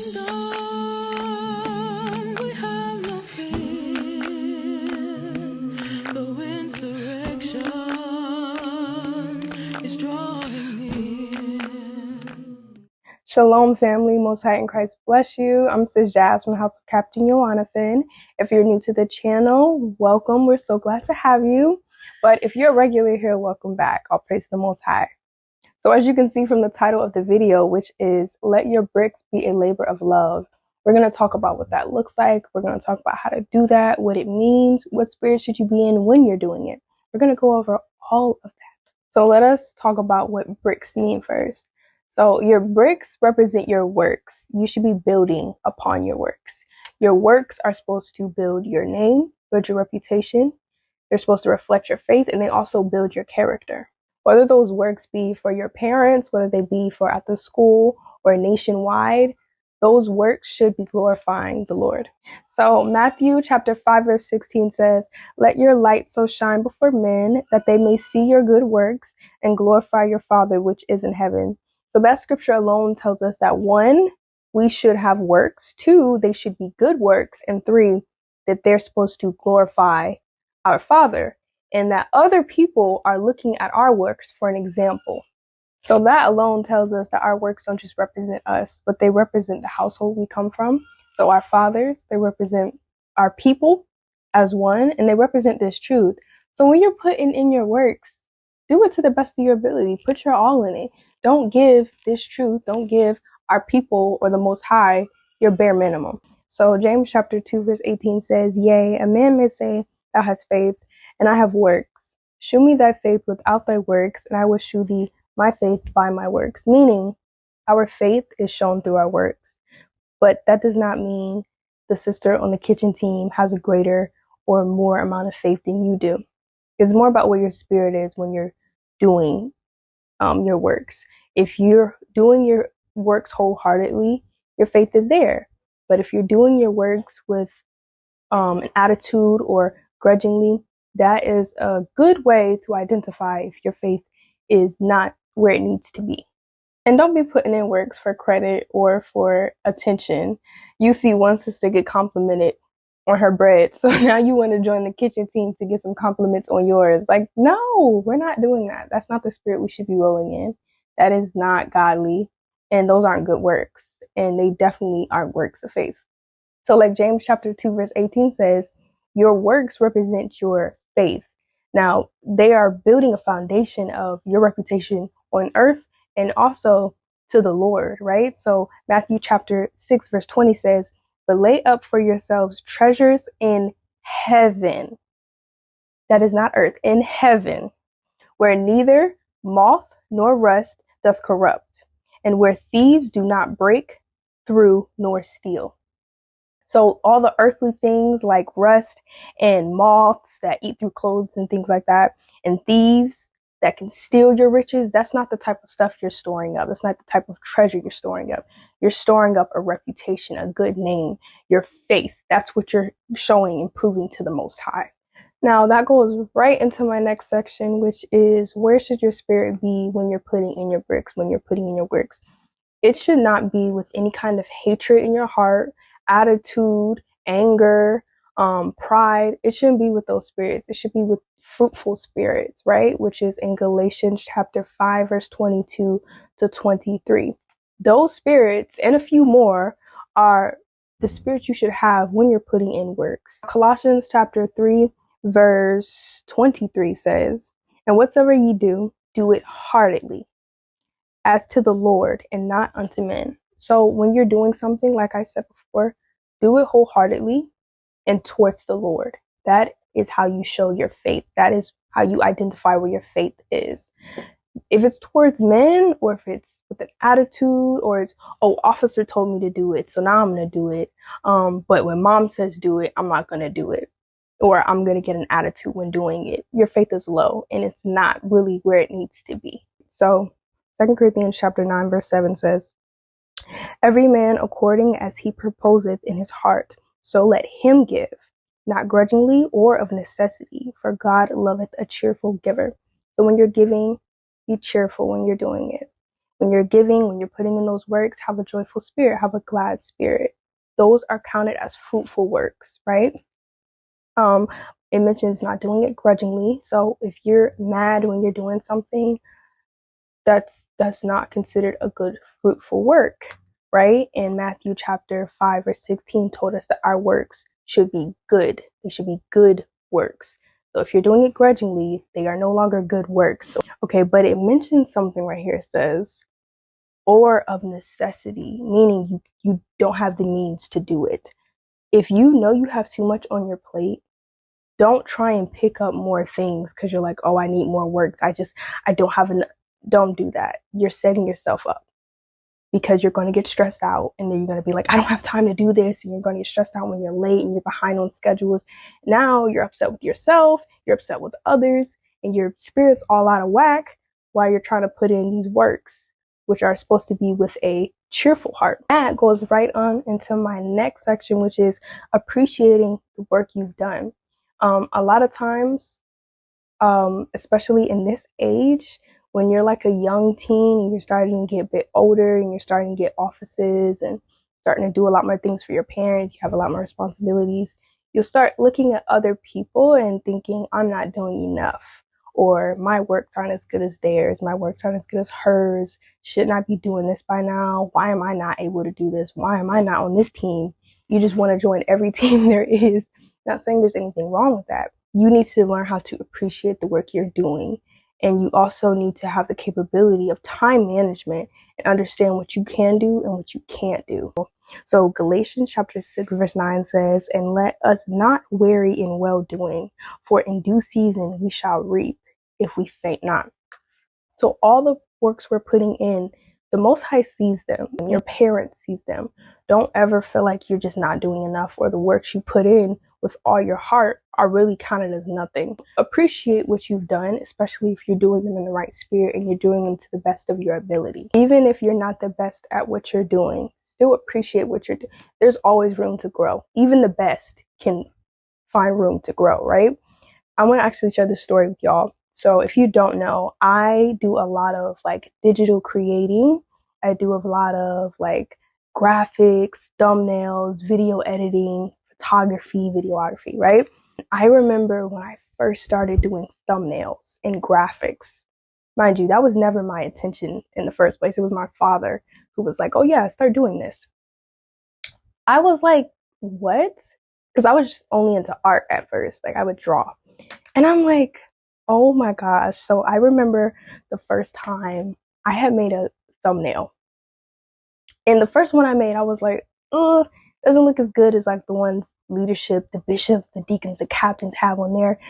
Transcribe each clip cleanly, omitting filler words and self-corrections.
kingdom, we have no fear. Though insurrection is drawing near. Shalom, family. Most High in Christ bless you. I'm Sis Jazz from the House of Captain Jonathan. If you're new to the channel, welcome. We're so glad to have you. But if you're a regular here, welcome back. All praise the Most High. So as you can see from the title of the video, which is Let Your Bricks Be a Labor of Love, we're going to talk about what that looks like. We're going to talk about how to do that, what it means, what spirit should you be in when you're doing it. We're going to go over all of that. So let us talk about what bricks mean first. So your bricks represent your works. You should be building upon your works. Your works are supposed to build your name, build your reputation. They're supposed to reflect your faith, and they also build your character. Whether those works be for your parents, whether they be for at the school or nationwide, those works should be glorifying the Lord. So Matthew chapter 5 verse 16 says, "Let your light so shine before men that they may see your good works and glorify your Father which is in heaven." So that scripture alone tells us that 1, we should have works, 2, they should be good works, and 3, that they're supposed to glorify our Father, and that other people are looking at our works for an example. So that alone tells us that our works don't just represent us, but they represent the household we come from. So our fathers, they represent our people as one, and they represent this truth. So when you're putting in your works, do it to the best of your ability. Put your all in it. Don't give this truth, don't give our people or the Most High your bare minimum. So James chapter 2 verse 18 says, "Yea, a man may say, Thou hast faith, and I have works. Shew me thy faith without thy works, and I will shew thee my faith by my works." Meaning, our faith is shown through our works. But that does not mean the sister on the kitchen team has a greater or more amount of faith than you do. It's more about where your spirit is when you're doing your works. If you're doing your works wholeheartedly, your faith is there. But if you're doing your works with an attitude or grudgingly, that is a good way to identify if your faith is not where it needs to be. And don't be putting in works for credit or for attention. You see one sister get complimented on her bread, so now you want to join the kitchen team to get some compliments on yours. Like, no, we're not doing that. That's not the spirit we should be rolling in. That is not godly, and those aren't good works, and they definitely aren't works of faith. So like James chapter 2 verse 18 says, your works represent your faith. Now, they are building a foundation of your reputation on earth and also to the Lord, right? So Matthew chapter 6 verse 20 says, "But lay up for yourselves treasures in heaven." That is not earth, in heaven, where neither moth nor rust doth corrupt, and where thieves do not break through nor steal. So all the earthly things like rust and moths that eat through clothes and things like that, and thieves that can steal your riches, that's not the type of stuff you're storing up. That's not the type of treasure you're storing up. You're storing up a reputation, a good name, your faith. That's what you're showing and proving to the Most High. Now that goes right into my next section, which is where should your spirit be when you're putting in your bricks, when you're putting in your works? It should not be with any kind of hatred in your heart, attitude, anger, pride. It shouldn't be with those spirits. It should be with fruitful spirits, right? Which is in Galatians chapter 5, verse 22 to 23. Those spirits and a few more are the spirits you should have when you're putting in works. Colossians chapter 3, verse 23 says, "And whatsoever ye do, do it heartedly, as to the Lord and not unto men." So when you're doing something, like I said before, do it wholeheartedly and towards the Lord. That is how you show your faith. That is how you identify where your faith is. If it's towards men, or if it's with an attitude, or it's, oh, officer told me to do it, so now I'm going to do it. But when mom says do it, I'm not going to do it. Or I'm going to get an attitude when doing it. Your faith is low, and it's not really where it needs to be. So 2 Corinthians chapter 9 verse 7 says, "Every man according as he proposeth in his heart, so let him give, not grudgingly or of necessity, for God loveth a cheerful giver." So when you're giving, be cheerful when you're doing it. When you're giving, when you're putting in those works, have a joyful spirit, have a glad spirit. Those are counted as fruitful works, right? It mentions not doing it grudgingly. So if you're mad when you're doing something, that's not considered a good fruitful work, right? And Matthew chapter 5 verse 16 told us that our works should be good. They should be good works. So if you're doing it grudgingly, they are no longer good works. Okay, but it mentions something right here. It says, or of necessity, meaning you don't have the means to do it. If you know you have too much on your plate, don't try and pick up more things because you're like, oh, I need more work. I don't have enough. Don't do that. You're setting yourself up because you're going to get stressed out, and then you're going to be like, I don't have time to do this. And you're going to get stressed out when you're late and you're behind on schedules. Now you're upset with yourself, you're upset with others, and your spirit's all out of whack while you're trying to put in these works, which are supposed to be with a cheerful heart. That goes right on into my next section, which is appreciating the work you've done. A lot of times, especially in this age, when you're like a young teen and you're starting to get a bit older and you're starting to get offices and starting to do a lot more things for your parents, you have a lot more responsibilities, you'll start looking at other people and thinking, I'm not doing enough, or my works aren't as good as theirs, my works aren't as good as hers, shouldn't I be doing this by now? Why am I not able to do this? Why am I not on this team? You just want to join every team there is. Not saying there's anything wrong with that. You need to learn how to appreciate the work you're doing. And you also need to have the capability of time management and understand what you can do and what you can't do. So Galatians chapter 6 verse 9 says, and let us not weary in well-doing, for in due season we shall reap if we faint not. So all the works we're putting in, the Most High sees them, and your parents sees them. Don't ever feel like you're just not doing enough, or the works you put in with all your heart are really counted as nothing. Appreciate what you've done, especially if you're doing them in the right spirit and you're doing them to the best of your ability. Even if you're not the best at what you're doing, still appreciate what you're doing. There's always room to grow. Even the best can find room to grow, right? I want to actually share this story with y'all. So if you don't know, I do a lot of like digital creating. I do a lot of like graphics, thumbnails, video editing, photography, videography, right? I remember when I first started doing thumbnails and graphics. Mind you, that was never my intention in the first place. It was my father who was like, oh yeah, start doing this. I was like, what? Because I was just only into art at first. Like I would draw. And I'm like, oh my gosh. So I remember the first time I had made a thumbnail. And the first one I made, I was like, doesn't look as good as like the ones leadership, the bishops, the deacons, the captains have on their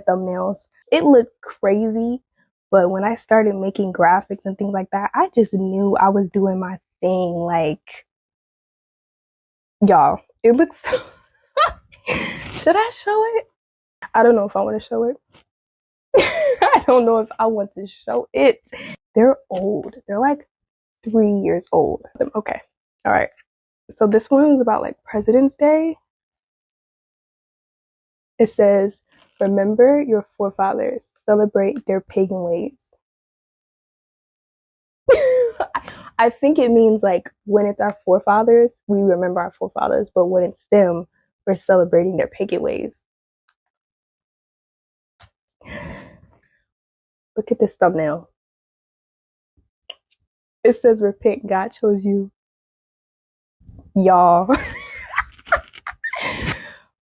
thumbnails. It looked crazy. But when I started making graphics and things like that, I just knew I was doing my thing. Like, y'all, it looks so... Should I show it? I don't know if I want to show it. I don't know if I want to show it. They're old. They're like 3 years old. Okay. All right. So this one is about like President's Day. It says, remember your forefathers, celebrate their pagan ways. I think it means like when it's our forefathers, we remember our forefathers, but when it's them, we're celebrating their pagan ways. Look at this thumbnail. It says, repent, God chose you. Y'all.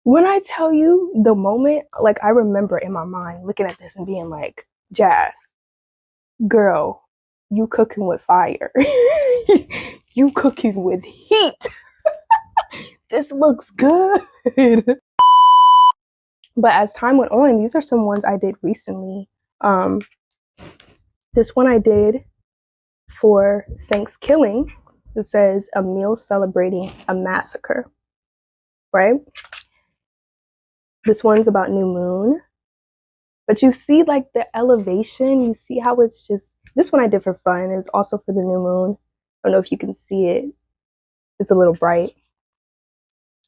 When I tell you the moment, like I remember in my mind looking at this and being like, Jazz, girl, you cooking with fire. You cooking with heat. This looks good. But as time went on, these are some ones I did recently. This one I did for Thanksgiving. It says a meal celebrating a massacre, right? This one's about new moon. But you see like the elevation, you see how it's just, this one I did for fun. It's also for the new moon. I don't know if you can see it. It's a little bright.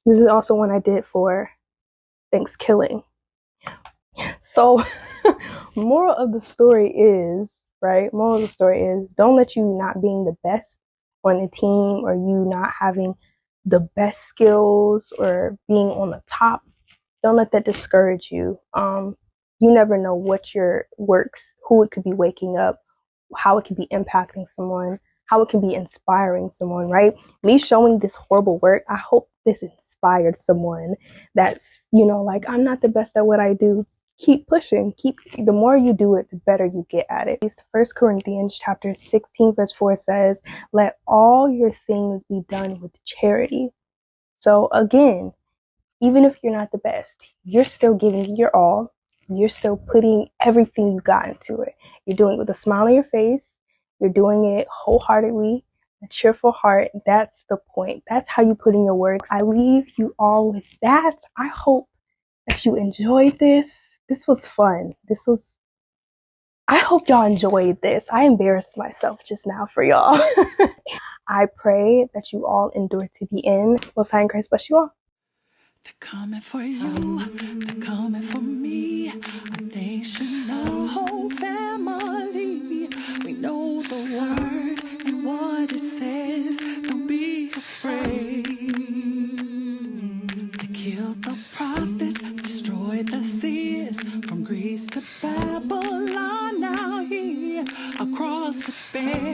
This is also one I did for Thanksgiving. So moral of the story is, right? Moral of the story is, don't let you not being the best on the team, or you not having the best skills or being on the top, don't let that discourage you. You never know what your works, who it could be waking up, how it could be impacting someone, how it can be inspiring someone, right? Me showing this horrible work, I hope this inspired someone that's, like, I'm not the best at what I do. Keep pushing. The more you do it, the better you get at it. 1 Corinthians chapter 16, verse 4 says, let all your things be done with charity. So again, even if you're not the best, you're still giving your all. You're still putting everything you got into it. You're doing it with a smile on your face. You're doing it wholeheartedly, a cheerful heart. That's the point. That's how you put in your work. I leave you all with that. I hope that you enjoyed this. This was fun. I hope y'all enjoyed this. I embarrassed myself just now for y'all. I pray that you all endure to the end. Most High in Christ bless you all. They're coming for you, they're coming for me. Our nation, our whole family. We know the word and what it says. Don't be afraid. They killed the prophets, destroyed the seers. From Greece to Babylon, now here across the bay.